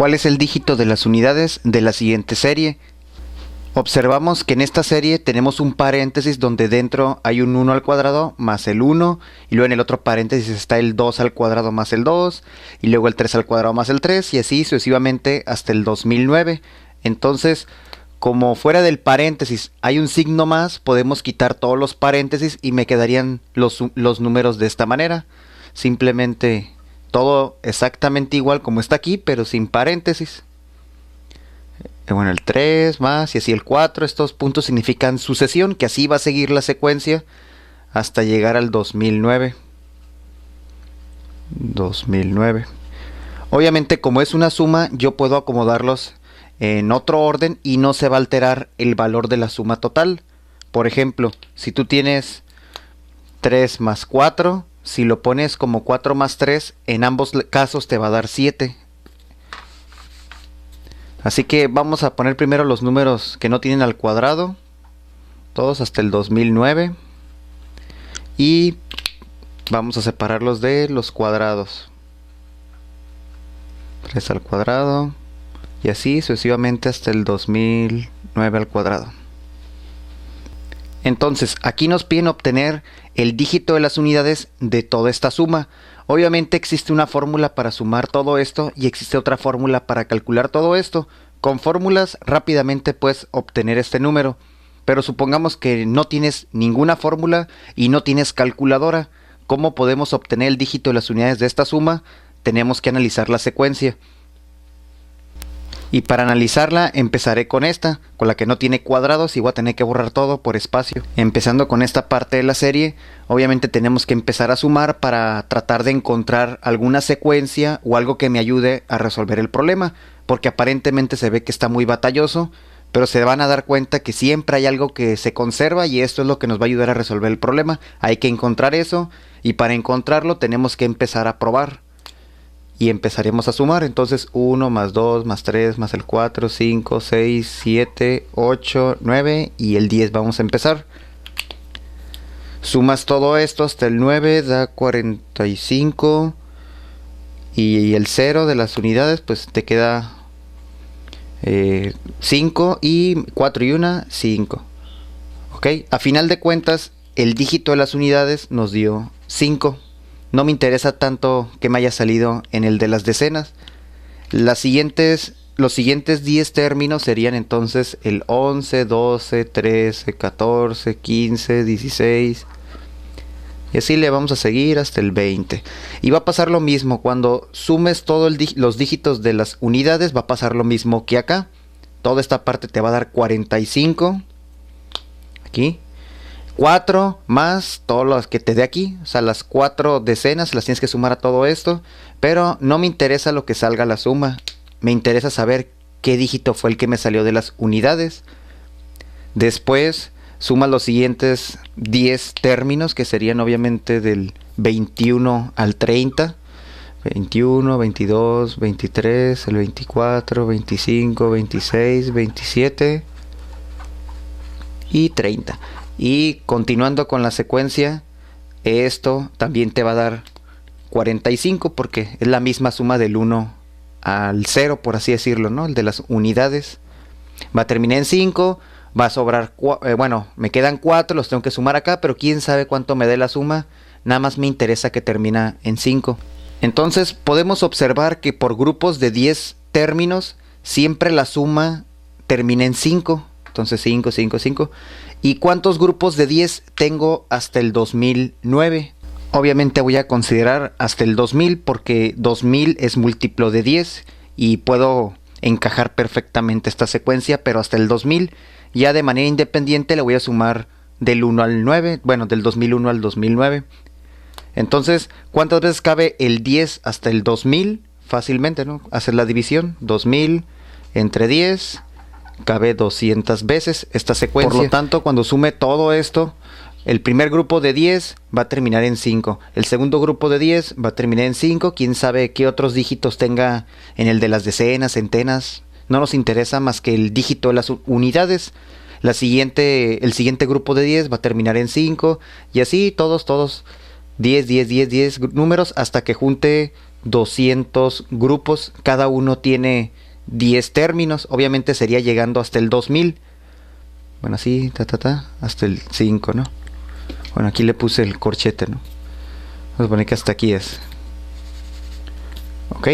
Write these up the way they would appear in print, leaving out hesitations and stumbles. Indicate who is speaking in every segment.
Speaker 1: ¿Cuál es el dígito de las unidades de la siguiente serie? Observamos que en esta serie tenemos un paréntesis donde dentro hay un 1 al cuadrado más el 1, y luego en el otro paréntesis está el 2 al cuadrado más el 2, y luego el 3 al cuadrado más el 3, y así sucesivamente hasta el 2009. Entonces, como fuera del paréntesis hay un signo más, podemos quitar todos los paréntesis y me quedarían los números de esta manera. Simplemente todo exactamente igual como está aquí, pero sin paréntesis. Bueno, el 3 más y así el 4, estos puntos significan sucesión, que así va a seguir la secuencia hasta llegar al 2009. Obviamente, como es una suma, yo puedo acomodarlos en otro orden y no se va a alterar el valor de la suma total. Por ejemplo, si tú tienes 3 más 4, si lo pones como 4 más 3, en ambos casos te va a dar 7. Así que vamos a poner primero los números que no tienen al cuadrado, todos hasta el 2009, y vamos a separarlos de los cuadrados. 3 al cuadrado, y así sucesivamente hasta el 2009 al cuadrado. Entonces, aquí nos piden obtener el dígito de las unidades de toda esta suma. Obviamente existe una fórmula para sumar todo esto y existe otra fórmula para calcular todo esto. Con fórmulas rápidamente puedes obtener este número, pero supongamos que no tienes ninguna fórmula y no tienes calculadora. ¿Cómo podemos obtener el dígito de las unidades de esta suma? Tenemos que analizar la secuencia. Y para analizarla empezaré con esta, con la que no tiene cuadrados, y voy a tener que borrar todo por espacio. Empezando con esta parte de la serie, obviamente tenemos que empezar a sumar para tratar de encontrar alguna secuencia o algo que me ayude a resolver el problema, porque aparentemente se ve que está muy batalloso, pero se van a dar cuenta que siempre hay algo que se conserva y esto es lo que nos va a ayudar a resolver el problema. Hay que encontrar eso, y para encontrarlo tenemos que empezar a probar. Y empezaremos a sumar. Entonces 1 más 2 más 3 más el 4, 5, 6, 7, 8, 9 y el 10 vamos a empezar. Sumas todo esto hasta el 9, da 45. Y el 0 de las unidades pues te queda 5 y 4 y 1, 5. Ok, a final de cuentas el dígito de las unidades nos dio 5. No me interesa tanto que me haya salido en el de las decenas. Los siguientes 10 términos serían entonces el 11, 12, 13, 14, 15, 16. Y así le vamos a seguir hasta el 20. Y va a pasar lo mismo. Cuando sumes todos los dígitos de las unidades, va a pasar lo mismo que acá. Toda esta parte te va a dar 45. Aquí. 4 más todos los que te dé aquí, o sea, las 4 decenas las tienes que sumar a todo esto, pero no me interesa lo que salga la suma, me interesa saber qué dígito fue el que me salió de las unidades. Después suma los siguientes 10 términos, que serían obviamente del 21 al 30, 21, 22, 23, el 24, 25, 26, 27 y 30. Y continuando con la secuencia, esto también te va a dar 45 porque es la misma suma del 1 al 0, por así decirlo, ¿no? El de las unidades. Va a terminar en 5, va a sobrar, bueno, me quedan 4, los tengo que sumar acá, pero quién sabe cuánto me dé la suma, nada más me interesa que termina en 5. Entonces podemos observar que por grupos de 10 términos, siempre la suma termina en 5. Entonces 5, 5, 5. ¿Y cuántos grupos de 10 tengo hasta el 2009? Obviamente voy a considerar hasta el 2000 porque 2000 es múltiplo de 10 y puedo encajar perfectamente esta secuencia, pero hasta el 2000 ya de manera independiente le voy a sumar del 1 al 9, bueno, del 2001 al 2009. Entonces, ¿cuántas veces cabe el 10 hasta el 2000? Fácilmente, ¿no? Hacer la división, 2000 entre 10... cabe 200 veces esta secuencia. Por lo tanto, cuando sume todo esto, el primer grupo de 10 va a terminar en 5. El segundo grupo de 10 va a terminar en 5. Quién sabe qué otros dígitos tenga en el de las decenas, centenas. No nos interesa más que el dígito de las unidades. El siguiente grupo de 10 va a terminar en 5. Y así todos 10, 10, 10, 10 números hasta que junte 200 grupos, cada uno tiene 10 términos, obviamente sería llegando hasta el 2000. Bueno, así, hasta el 5, ¿no? Bueno, aquí le puse el corchete, ¿no? Vamos a poner que hasta aquí es. Ok,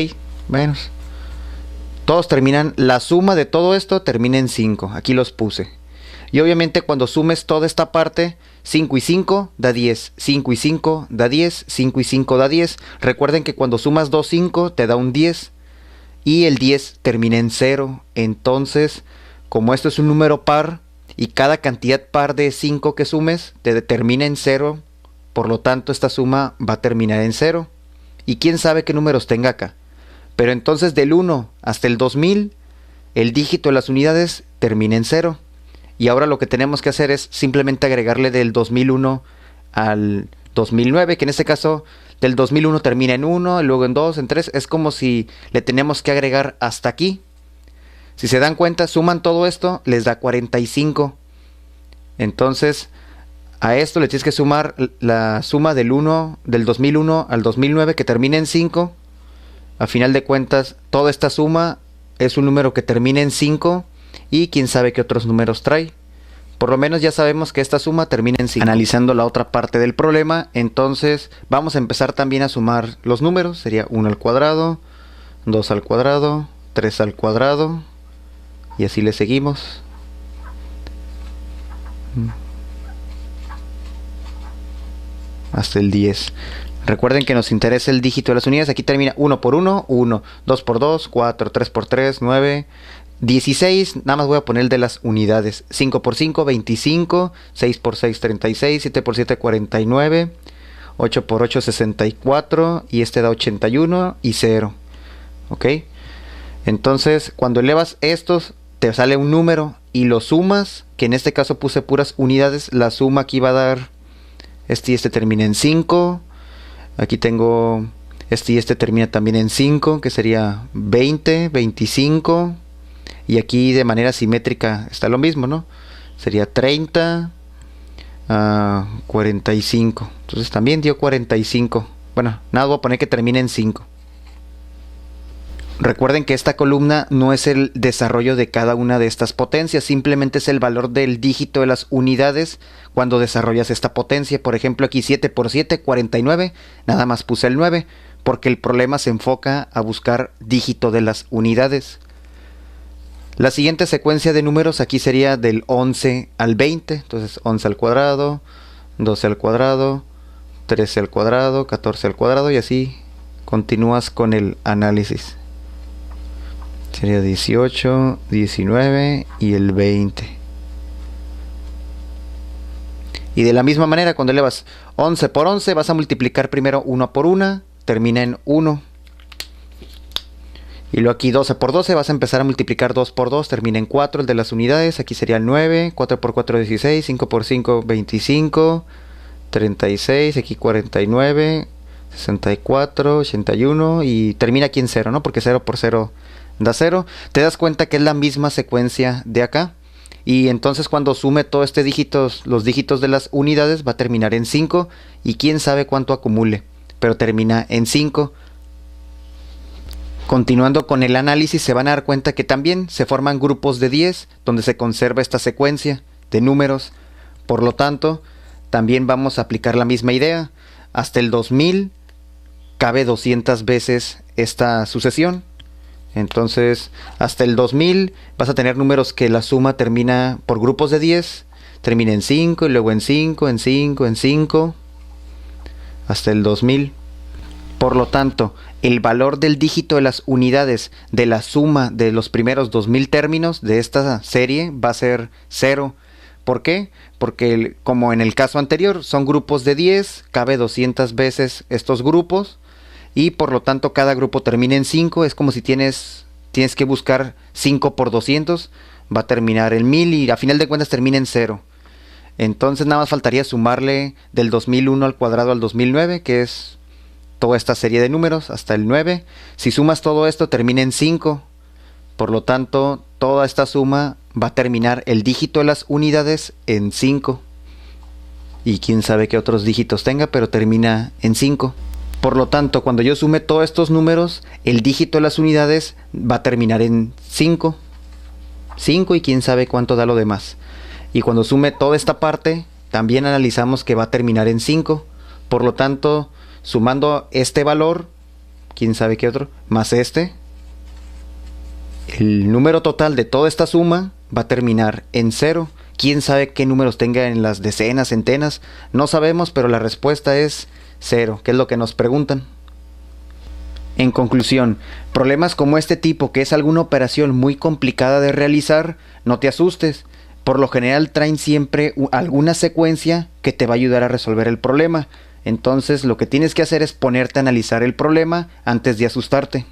Speaker 1: bueno. Todos terminan, la suma de todo esto termina en 5. Aquí los puse. Y obviamente cuando sumes toda esta parte, 5 y 5 da 10. 5 y 5 da 10. 5 y 5 da 10. Recuerden que cuando sumas 2, 5 te da un 10. Y el 10 termina en 0. Entonces, como esto es un número par, y cada cantidad par de 5 que sumes te termina en 0, por lo tanto esta suma va a terminar en 0. Y quién sabe qué números tenga acá. Pero entonces del 1 hasta el 2000, el dígito de las unidades termina en 0. Y ahora lo que tenemos que hacer es simplemente agregarle del 2001 al 2009, que en este caso del 2001 termina en 1, luego en 2, en 3. Es como si le tenemos que agregar hasta aquí. Si se dan cuenta, suman todo esto, les da 45. Entonces, a esto le tienes que sumar la suma del 2001 al 2009, que termina en 5. A final de cuentas, toda esta suma es un número que termina en 5 y quién sabe qué otros números trae. Por lo menos ya sabemos que esta suma termina en 5. Analizando la otra parte del problema, entonces vamos a empezar también a sumar los números. Sería 1 al cuadrado, 2 al cuadrado, 3 al cuadrado, y así le seguimos. Hasta el 10. Recuerden que nos interesa el dígito de las unidades. Aquí termina 1 por 1, 1, 2 por 2, 4, 3 por 3, 9, 16. Nada más voy a poner el de las unidades. 5 por 5, 25. 6 por 6, 36. 7 por 7, 49. 8 por 8, 64. Y este da 81 y 0. ¿Ok? Entonces, cuando elevas estos, te sale un número y lo sumas, que en este caso puse puras unidades. La suma aquí va a dar, este y este termina en 5. Aquí tengo este y este termina también en 5, que sería 20, 25. Y aquí de manera simétrica está lo mismo, ¿no? Sería 30, 45. Entonces también dio 45. Bueno, nada, voy a poner que termine en 5. Recuerden que esta columna no es el desarrollo de cada una de estas potencias, simplemente es el valor del dígito de las unidades cuando desarrollas esta potencia. Por ejemplo, aquí 7 por 7, 49, nada más puse el 9, porque el problema se enfoca a buscar dígito de las unidades. La siguiente secuencia de números aquí sería del 11 al 20, entonces 11 al cuadrado, 12 al cuadrado, 13 al cuadrado, 14 al cuadrado, y así continúas con el análisis. Sería 18, 19 y el 20. Y de la misma manera, cuando elevas 11 por 11, vas a multiplicar primero 1 por 1, termina en 1. Y luego aquí 12 por 12, vas a empezar a multiplicar 2 por 2, termina en 4, el de las unidades. Aquí sería el 9, 4 por 4, 16, 5 por 5, 25, 36, aquí 49, 64, 81 y termina aquí en 0, ¿no? Porque 0 por 0 da 0. Te das cuenta que es la misma secuencia de acá. Y entonces cuando sume todos los dígitos de las unidades va a terminar en 5. Y quién sabe cuánto acumule, pero termina en 5. Continuando con el análisis, se van a dar cuenta que también se forman grupos de 10 donde se conserva esta secuencia de números. Por lo tanto, también vamos a aplicar la misma idea. Hasta el 2000 cabe 200 veces esta sucesión. Entonces, hasta el 2000 vas a tener números que la suma termina por grupos de 10, termina en 5 y luego en 5, en 5, en 5, hasta el 2000. Por lo tanto, el valor del dígito de las unidades de la suma de los primeros 2000 términos de esta serie va a ser 0. ¿Por qué? Porque como en el caso anterior son grupos de 10, cabe 200 veces estos grupos. Y por lo tanto cada grupo termina en 5. Es como si tienes que buscar 5 por 200. Va a terminar en 1000 y a final de cuentas termina en 0. Entonces nada más faltaría sumarle del 2001 al cuadrado al 2009, que es toda esta serie de números, hasta el 9. Si sumas todo esto termina en 5. Por lo tanto toda esta suma va a terminar el dígito de las unidades en 5. Y quién sabe qué otros dígitos tenga, pero termina en 5. Por lo tanto, cuando yo sume todos estos números, el dígito de las unidades va a terminar en 5. 5 y quién sabe cuánto da lo demás. Y cuando sume toda esta parte, también analizamos que va a terminar en 5. Por lo tanto, sumando este valor, quién sabe qué otro, más este, el número total de toda esta suma va a terminar en 0. Quién sabe qué números tenga en las decenas, centenas, no sabemos, pero la respuesta es 0, que es lo que nos preguntan. En conclusión, problemas como este tipo, que es alguna operación muy complicada de realizar, no te asustes. Por lo general traen siempre alguna secuencia que te va a ayudar a resolver el problema. Entonces lo que tienes que hacer es ponerte a analizar el problema antes de asustarte.